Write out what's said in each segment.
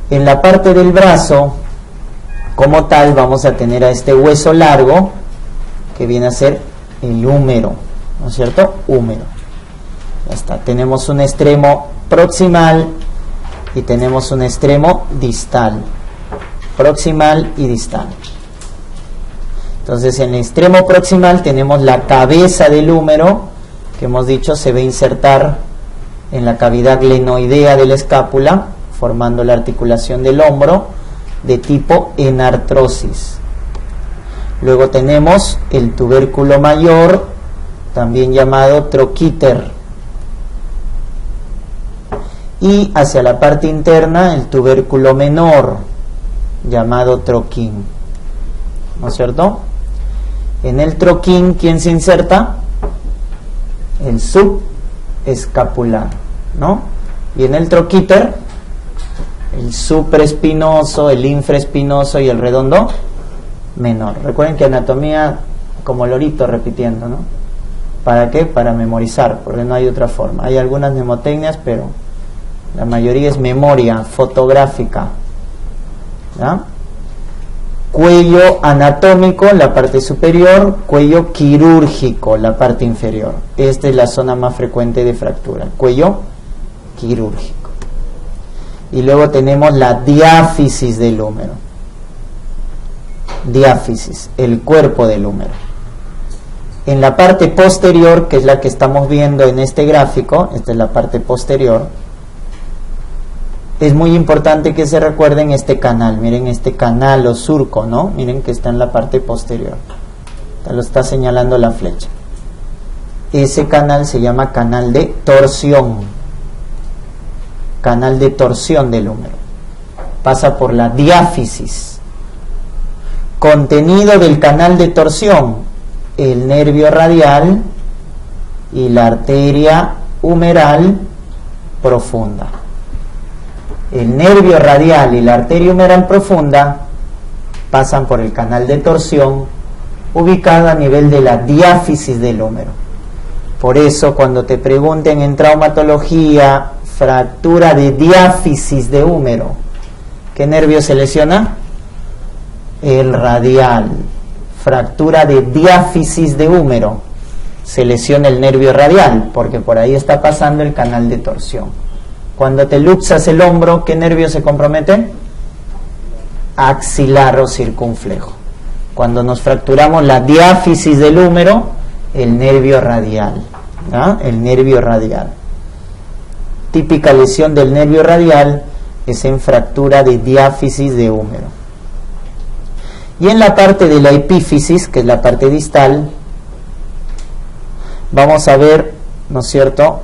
En la parte del brazo, como tal, vamos a tener a este hueso largo, que viene a ser el húmero, ¿no es cierto? Húmero. Ya está. Tenemos un extremo proximal y tenemos un extremo distal. Proximal y distal. Entonces, en el extremo proximal tenemos la cabeza del húmero, que hemos dicho se va a insertar en la cavidad glenoidea de la escápula, formando la articulación del hombro, de tipo enartrosis. Luego tenemos el tubérculo mayor, también llamado troquíter, y hacia la parte interna el tubérculo menor, llamado troquín, ¿no es cierto? En el troquín, ¿quién se inserta? El subescapular, ¿no? Y en el troquíter, el supraespinoso, el infraespinoso y el redondo menor. Recuerden que anatomía como lorito repitiendo, ¿no? ¿Para qué? Para memorizar, porque no hay otra forma. Hay algunas mnemotecnias, pero la mayoría es memoria fotográfica, ¿ya? Cuello anatómico, la parte superior, cuello quirúrgico, la parte inferior. Esta es la zona más frecuente de fractura, cuello quirúrgico. Y luego tenemos la diáfisis del húmero. Diáfisis, el cuerpo del húmero. En la parte posterior, que es la que estamos viendo en este gráfico, esta es la parte posterior, es muy importante que se recuerden este canal. Miren este canal o surco, ¿no? Miren que está en la parte posterior. Lo está señalando la flecha. Ese canal se llama canal de torsión. Canal de torsión del húmero. Pasa por la diáfisis. Contenido del canal de torsión: el nervio radial y la arteria humeral profunda. El nervio radial y la arteria humeral profunda pasan por el canal de torsión, ubicado a nivel de la diáfisis del húmero. Por eso, cuando te pregunten en traumatología, fractura de diáfisis de húmero, ¿qué nervio se lesiona? El radial. Fractura de diáfisis de húmero, se lesiona el nervio radial, porque por ahí está pasando el canal de torsión. Cuando te luxas el hombro, ¿qué nervio se compromete? Axilar o circunflejo. Cuando nos fracturamos la diáfisis del húmero, el nervio radial, ¿no? El nervio radial. Típica lesión del nervio radial es en fractura de diáfisis de húmero. Y en la parte de la epífisis, que es la parte distal, vamos a ver, ¿no es cierto?,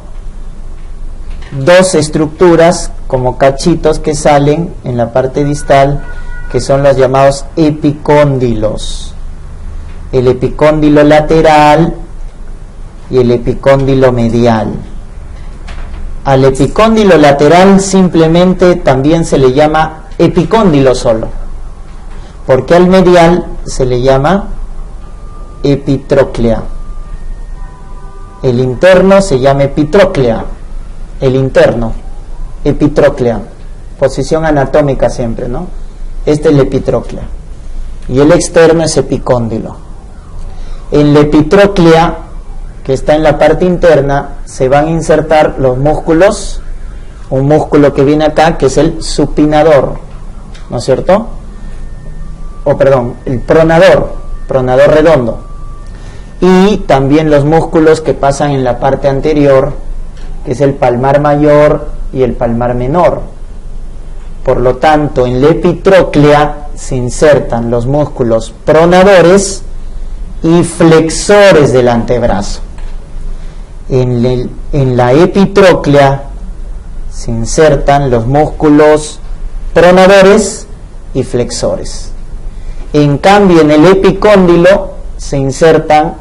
dos estructuras como cachitos que salen en la parte distal, que son los llamados epicóndilos. El epicóndilo lateral y el epicóndilo medial. Al epicóndilo lateral simplemente también se le llama epicóndilo solo, porque al medial se le llama epitróclea. El interno se llama epitróclea. El interno, epitróclea, posición anatómica siempre, ¿no? Este es la epitróclea. Y el externo es epicóndilo. En la epitróclea, que está en la parte interna, se van a insertar los músculos, un músculo que viene acá, que es el supinador, ¿no es cierto? El pronador redondo. Y también los músculos que pasan en la parte anterior, que es el palmar mayor y el palmar menor. Por lo tanto, en la epitróclea se insertan los músculos pronadores y flexores del antebrazo. En la epitróclea se insertan los músculos pronadores y flexores. En cambio, en el epicóndilo se insertan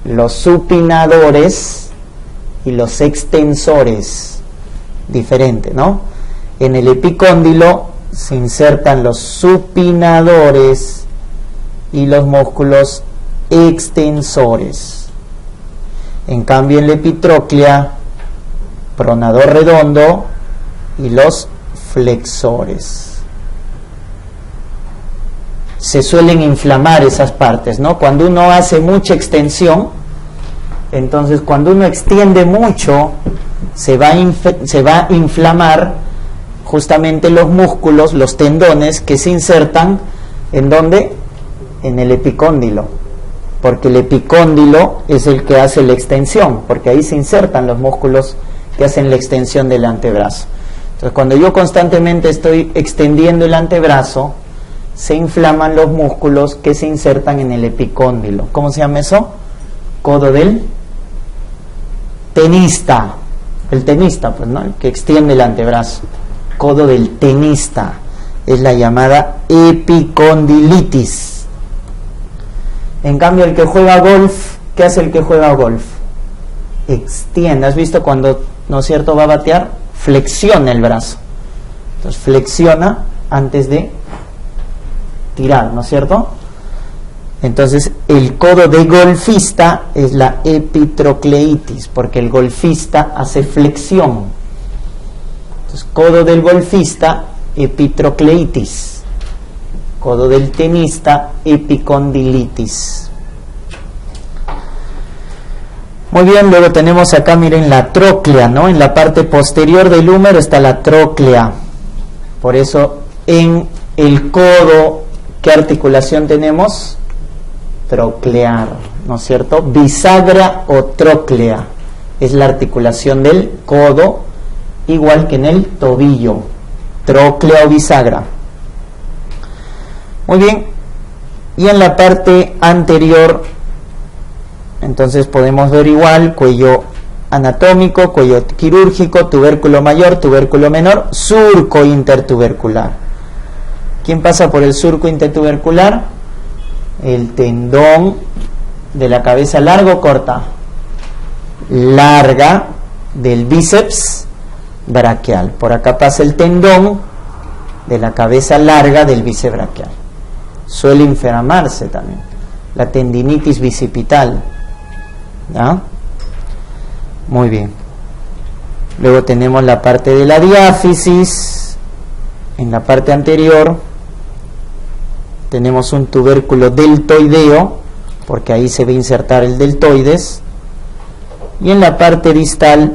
los supinadores y los extensores. Diferente, ¿no? En el epicóndilo se insertan los supinadores y los músculos extensores. En cambio, en la epitróclea, pronador redondo y los flexores. se suelen inflamar esas partes, ¿no? Cuando uno hace mucha extensión, entonces cuando uno extiende mucho, se va a inflamar justamente los músculos, los tendones que se insertan, ¿en dónde? En el epicóndilo, porque el epicóndilo es el que hace la extensión, porque ahí se insertan los músculos que hacen la extensión del antebrazo. Entonces, cuando yo constantemente estoy extendiendo el antebrazo, se inflaman los músculos que se insertan en el epicóndilo. ¿Cómo se llama eso? Codo del tenista. El tenista, pues, ¿no? El que extiende el antebrazo. Codo del tenista. Es la llamada epicondilitis. En cambio, el que juega golf, ¿qué hace el que juega golf? Extiende. ¿Has visto cuando, no es cierto, va a batear? Flexiona el brazo. Entonces, flexiona antes de tirar, ¿no es cierto? Entonces, el codo de golfista es la epitrocleitis, porque el golfista hace flexión. Entonces, codo del golfista, epitrocleitis. Codo del tenista, epicondilitis. Muy bien, luego tenemos acá, miren, la tróclea, ¿no? En la parte posterior del húmero está la tróclea. Por eso, en el codo, ¿qué articulación tenemos? Troclear, ¿no es cierto? Bisagra o tróclea es la articulación del codo, igual que en el tobillo, tróclea o bisagra. Muy bien, y en la parte anterior, entonces podemos ver igual, cuello anatómico, cuello quirúrgico, tubérculo mayor, tubérculo menor, surco intertubercular. ¿Quién pasa por el surco intertubercular? El tendón de la cabeza larga o corta, larga del bíceps braquial. Por acá pasa el tendón de la cabeza larga del bíceps braquial. Suele inflamarse también. La tendinitis bicipital. ¿Ya? Muy bien. Luego tenemos la parte de la diáfisis. En la parte anterior tenemos un tubérculo deltoideo, porque ahí se va a insertar el deltoides. Y en la parte distal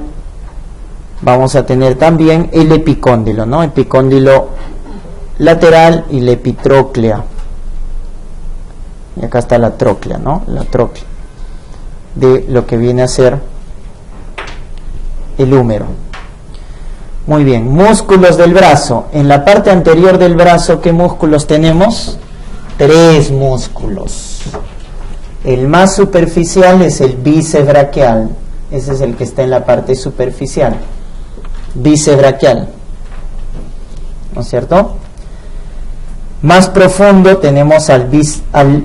vamos a tener también el epicóndilo, ¿no? Epicóndilo lateral y la epitróclea. Y acá está la tróclea, ¿no? La tróclea de lo que viene a ser el húmero. Muy bien, músculos del brazo. En la parte anterior del brazo, ¿qué músculos tenemos? 3 músculos. El más superficial es el bíceps braquial. Ese es el que está en la parte superficial. Bíceps braquial, ¿no es cierto? Más profundo tenemos al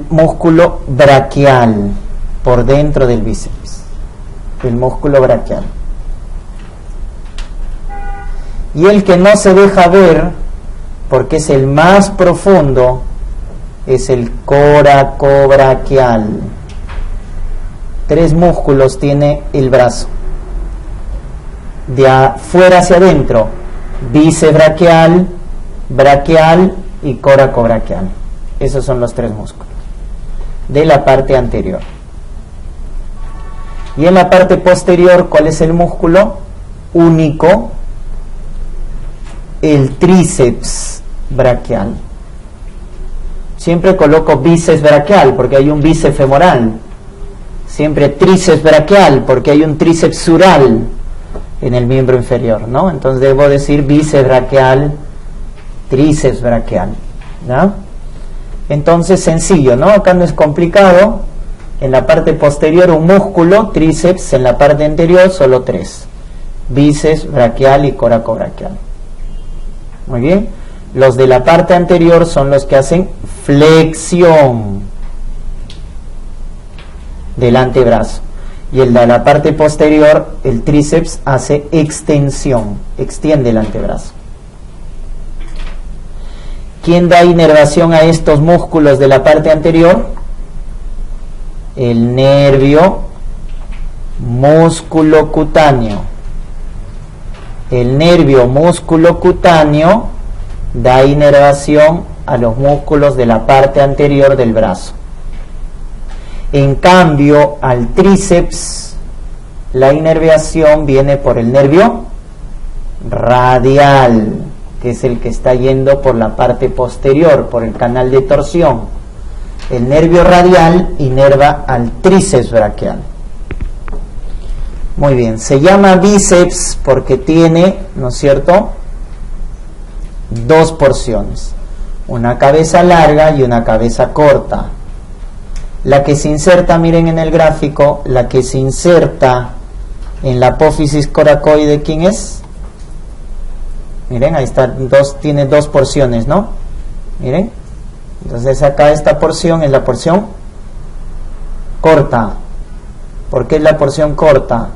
músculo braquial, por dentro del bíceps, el músculo braquial. Y el que no se deja ver, porque es el más profundo, es el coracobraquial. 3 músculos tiene el brazo. De afuera hacia adentro, bíceps braquial, braquial y coracobraquial. Esos son los 3 músculos de la parte anterior. Y en la parte posterior, ¿cuál es el músculo único? El tríceps braquial. Siempre coloco bíceps braquial porque hay un bíceps femoral. Siempre tríceps braquial porque hay un tríceps sural en el miembro inferior, ¿no? Entonces debo decir bíceps braquial, tríceps braquial, ¿no? Entonces sencillo, ¿no? Acá no es complicado. En la parte posterior un músculo, tríceps. En la parte anterior solo 3: bíceps braquial y coracobraquial. Muy bien. Los de la parte anterior son los que hacen flexión del antebrazo. Y el de la parte posterior, el tríceps, hace extensión, extiende el antebrazo. ¿Quién da inervación a estos músculos de la parte anterior? El nervio musculocutáneo. El nervio musculocutáneo da inervación a los músculos de la parte anterior del brazo. En cambio, al tríceps, la inervación viene por el nervio radial, que es el que está yendo por la parte posterior, por el canal de torsión. El nervio radial inerva al tríceps braquial. Muy bien, se llama bíceps porque tiene, ¿no es cierto?, dos porciones, una cabeza larga y una cabeza corta. La que se inserta, miren en el gráfico, la que se inserta en la apófisis coracoide, ¿quién es? Miren, ahí está, tiene dos porciones, ¿no? Miren, entonces acá esta porción es la porción corta. ¿Por qué es la porción corta?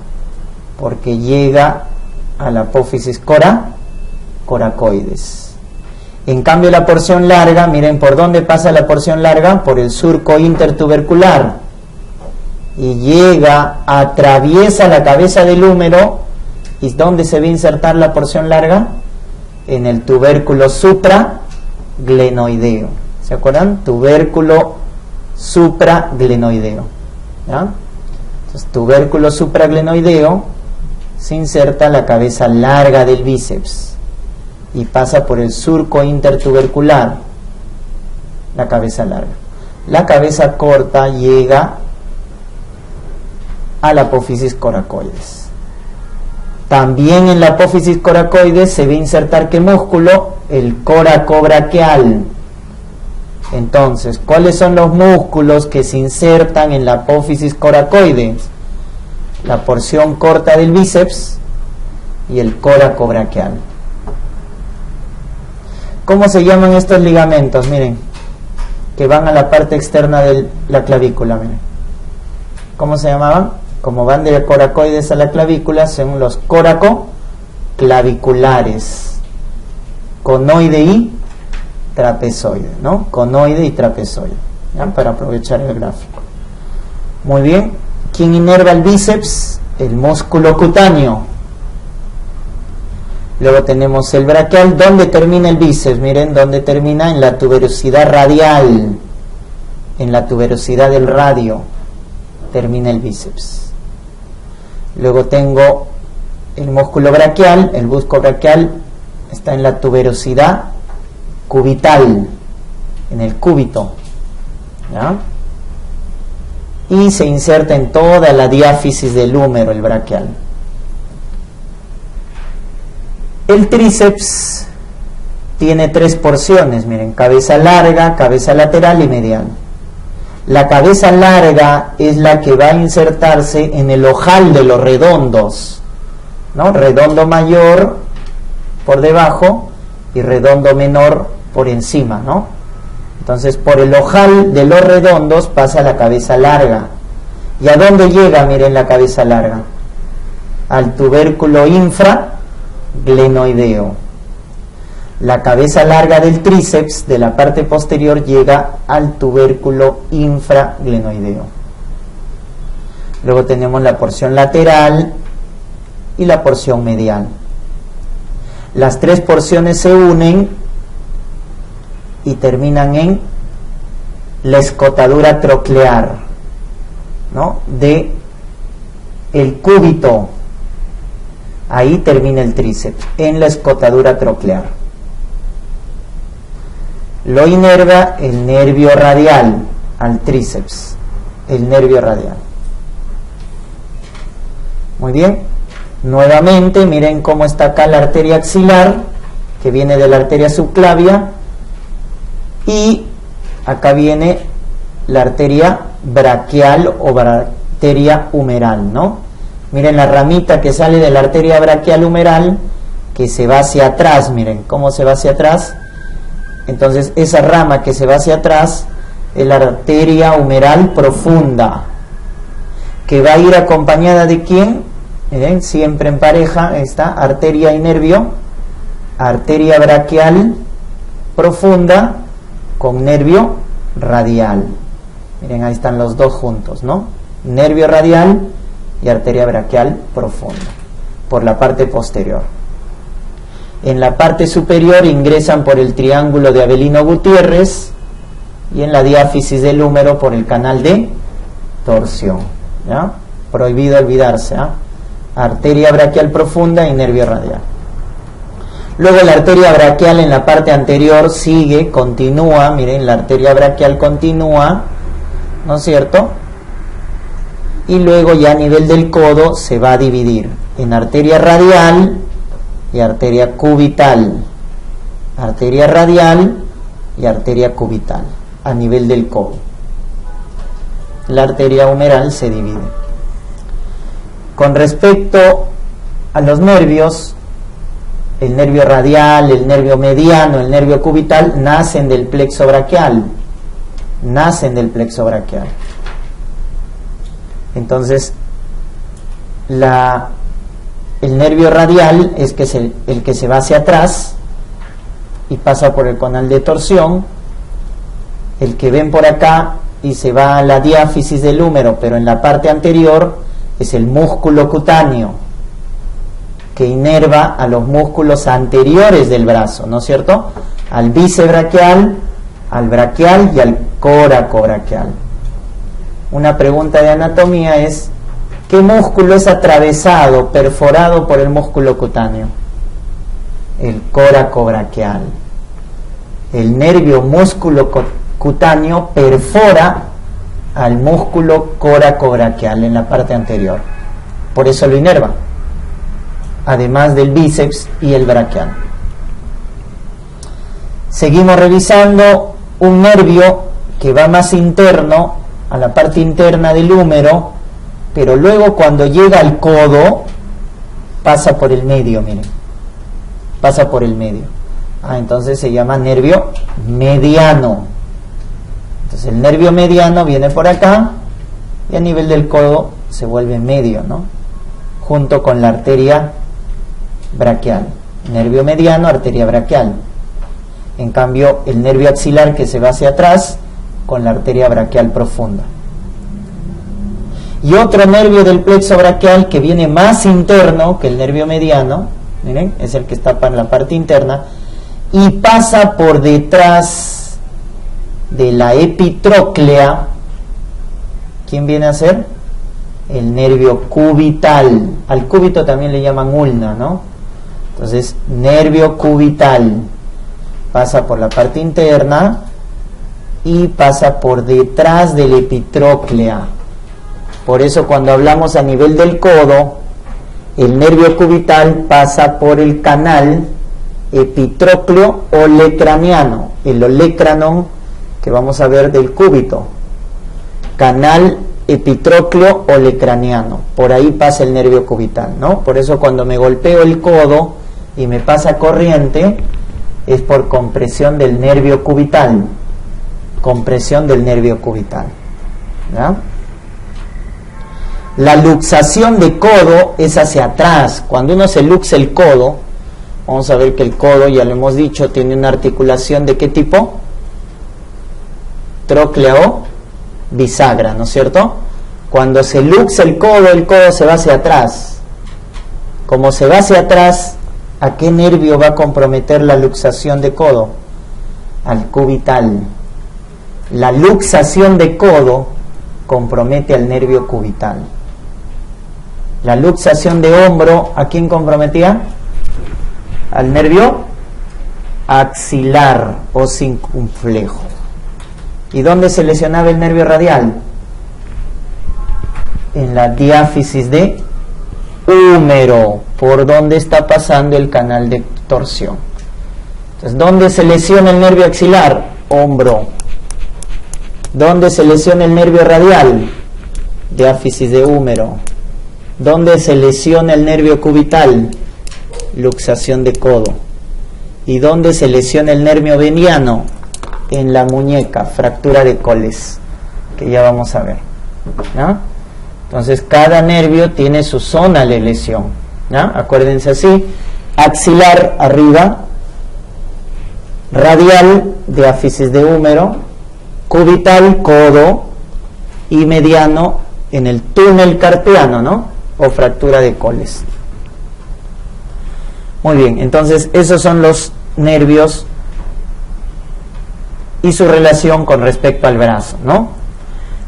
Porque llega a la apófisis coracoides. En cambio, la porción larga, miren, ¿por dónde pasa la porción larga? Por el surco intertubercular. Y llega, atraviesa la cabeza del húmero. ¿Y dónde se va a insertar la porción larga? En el tubérculo supraglenoideo. ¿Se acuerdan? Tubérculo supraglenoideo. ¿Ya? Entonces, tubérculo supraglenoideo se inserta la cabeza larga del bíceps y pasa por el surco intertubercular, la cabeza larga. La cabeza corta llega a la apófisis coracoides. También en la apófisis coracoides se va a insertar ¿qué músculo? El coracobraquial. Entonces, ¿cuáles son los músculos que se insertan en la apófisis coracoides? La porción corta del bíceps y el coracobraquial. ¿Cómo se llaman estos ligamentos? Miren, que van a la parte externa de la clavícula. Miren. ¿Cómo se llamaban? Como van de coracoides a la clavícula, son los coracoclaviculares. Conoide y trapezoide, ¿no? Conoide y trapezoide. ¿Ya? Para aprovechar el gráfico. Muy bien. ¿Quién inerva el bíceps? El músculo cutáneo. Luego tenemos el braquial. ¿Dónde termina el bíceps? Miren, ¿dónde termina? En la tuberosidad radial. En la tuberosidad del radio termina el bíceps. Luego tengo el músculo braquial. El busco braquial está en la tuberosidad cubital, en el cúbito. ¿Ya? Y se inserta en toda la diáfisis del húmero, el braquial. El tríceps tiene tres porciones, miren, cabeza larga, cabeza lateral y medial. La cabeza larga es la que va a insertarse en el ojal de los redondos, ¿no? Redondo mayor por debajo y redondo menor por encima, ¿no? Entonces, por el ojal de los redondos pasa la cabeza larga. ¿Y a dónde llega, miren, la cabeza larga? Al tubérculo infraglenoideo. La cabeza larga del tríceps, de la parte posterior, llega al tubérculo infraglenoideo. Luego tenemos la porción lateral y la porción medial. Las tres porciones se unen y terminan en la escotadura troclear, ¿no? De el cúbito. Ahí termina el tríceps, en la escotadura troclear. Lo inerva el nervio radial al tríceps, el nervio radial. Muy bien. Nuevamente, miren cómo está acá la arteria axilar, que viene de la arteria subclavia, y acá viene la arteria braquial o arteria humeral, ¿no? Miren la ramita que sale de la arteria braquial humeral, que se va hacia atrás, miren cómo se va hacia atrás. Entonces, esa rama que se va hacia atrás es la arteria humeral profunda, que va a ir acompañada de ¿quién? Miren, siempre en pareja está arteria y nervio, arteria braquial profunda con nervio radial. Miren, ahí están los dos juntos, ¿no? Nervio radial y arteria braquial profunda, por la parte posterior. En la parte superior ingresan por el triángulo de Avelino Gutiérrez y en la diáfisis del húmero por el canal de torsión. ¿Ya? Prohibido olvidarse. Arteria braquial profunda y nervio radial. Luego la arteria braquial en la parte anterior sigue, continúa, miren, la arteria braquial continúa, ¿no es cierto? Y luego ya a nivel del codo se va a dividir en arteria radial y arteria cubital. Arteria radial y arteria cubital a nivel del codo. La arteria humeral se divide. Con respecto a los nervios, el nervio radial, el nervio mediano, el nervio cubital nacen del plexo braquial. Nacen del plexo braquial. Entonces, el nervio radial es el que se va hacia atrás y pasa por el canal de torsión. El que ven por acá y se va a la diáfisis del húmero, pero en la parte anterior, es el músculo cutáneo, que inerva a los músculos anteriores del brazo, ¿no es cierto? Al bíceps braquial, al braquial y al coracobraquial. Una pregunta de anatomía es: ¿qué músculo es atravesado, perforado por el músculo cutáneo? El coracobraquial. El nervio músculo cutáneo perfora al músculo coracobraquial en la parte anterior. Por eso lo inerva, además del bíceps y el braquial. Seguimos revisando un nervio que va más interno, a la parte interna del húmero, pero luego cuando llega al codo, pasa por el medio, miren. Pasa por el medio. Entonces se llama nervio mediano. Entonces el nervio mediano viene por acá y a nivel del codo se vuelve medio, ¿no? Junto con la arteria braquial. Nervio mediano, arteria braquial. En cambio, el nervio axilar que se va hacia atrás con la arteria braquial profunda. Y otro nervio del plexo braquial que viene más interno que el nervio mediano, miren, es el que está en la parte interna y pasa por detrás de la epitróclea. ¿Quién viene a ser? El nervio cubital. Al cúbito también le llaman ulna, ¿no? Entonces, nervio cubital pasa por la parte interna y pasa por detrás de la epitróclea. Por eso cuando hablamos a nivel del codo, el nervio cubital pasa por el canal epitrócleo olecraniano, el olecranon que vamos a ver del cúbito, canal epitrócleo olecraniano, por ahí pasa el nervio cubital, ¿no? Por eso cuando me golpeo el codo y me pasa corriente, es por compresión del nervio cubital, compresión del nervio cubital, ¿ya? La luxación de codo es hacia atrás. Cuando uno se luxa el codo, vamos a ver que el codo, ya lo hemos dicho, tiene una articulación de ¿qué tipo? Tróclea o bisagra, ¿no es cierto? Cuando se luxa el codo se va hacia atrás. Como se va hacia atrás, ¿a qué nervio va a comprometer la luxación de codo? Al cubital. La luxación de codo compromete al nervio cubital. La luxación de hombro, ¿a quién comprometía? Al nervio axilar o circunflejo. ¿Y dónde se lesionaba el nervio radial? En la diáfisis de húmero, por donde está pasando el canal de torsión. Entonces, ¿dónde se lesiona el nervio axilar? Hombro. ¿Dónde se lesiona el nervio radial? Diáfisis de húmero. ¿Dónde se lesiona el nervio cubital? Luxación de codo. ¿Y dónde se lesiona el nervio veniano? En la muñeca, fractura de coles, que ya vamos a ver, ¿no? Entonces cada nervio tiene su zona de lesión, ¿no? Acuérdense así: axilar arriba, radial, diáfisis de húmero, cubital, codo, y mediano en el túnel carpiano, ¿no? O fractura de coles. Muy bien, entonces esos son los nervios y su relación con respecto al brazo, ¿no?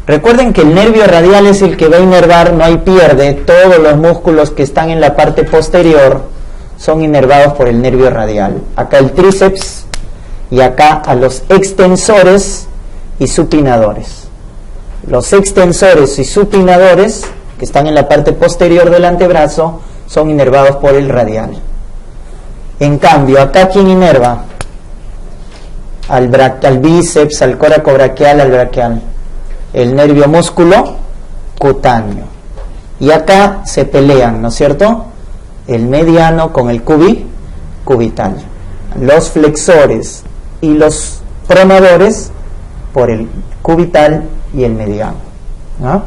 Recuerden que el nervio radial es el que va a inervar, no hay pierde, todos los músculos que están en la parte posterior son inervados por el nervio radial. Acá el tríceps y acá a los extensores y supinadores. Los extensores y supinadores, que están en la parte posterior del antebrazo, son inervados por el radial. En cambio, acá ¿quién inerva? Al bíceps, al coracobraquial, al braquial. El nervio músculo cutáneo. Y acá se pelean, ¿no es cierto? El mediano con el cubital. Los flexores y los pronadores por el cubital y el mediano, ¿no?